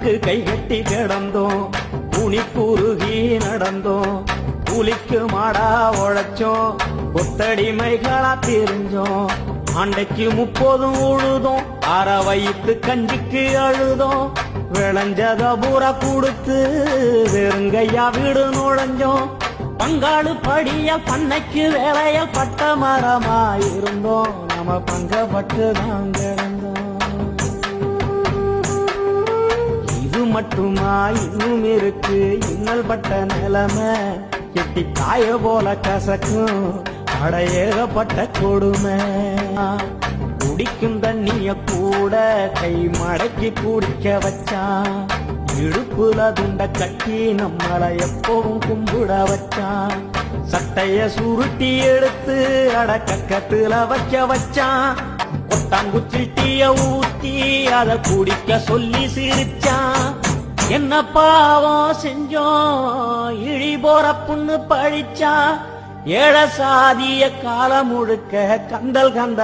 கண்ணுக்கு கை கட்டி கிடந்தோம், துணி குறுகி நடந்தோம், கூலிக்கு மாடா உழைச்சோம், கொத்தடிமைகளா தெரிஞ்சோம். ஆண்டைக்கு 30 உழுதோம், அற வயிற்று கஞ்சிக்கு அழுதோம், விளைஞ்சத பூரா கொடுத்து வெறுங்கையா வீடு நுழைஞ்சோம். பங்காளு படிய பண்ணைக்கு வேலைய பட்ட மரமாயிருந்தோம், நம்ம பங்கப்பட்டுதான் கிடந்தோம். இது மட்டுமா இன்னும் இருக்கு இன்னல் பட்ட நிலைமை, எட்டி காய போல கசக்கும் அடையேகப்பட்ட கொடுமை. குடிக்கும் தண்ணிய கூட கை மடக்கி குடிக்க வச்சான், இடுப்புல துண்ட கட்டி நம்மளை எப்பவும் கும்பிட வச்சான். சட்டைய சுருட்டி எடுத்து அடக்கத்துல வைக்க வச்சான், கொட்டாங்குச்சில் டீய ஊத்தி அத குடிக்க சொல்லி சிரிச்சான். என்ன பாவம் செஞ்சோம் இழி போற புண்ணு பழிச்சான், ஏழ சாதிய காலம் முழுக்க கந்தல் கந்த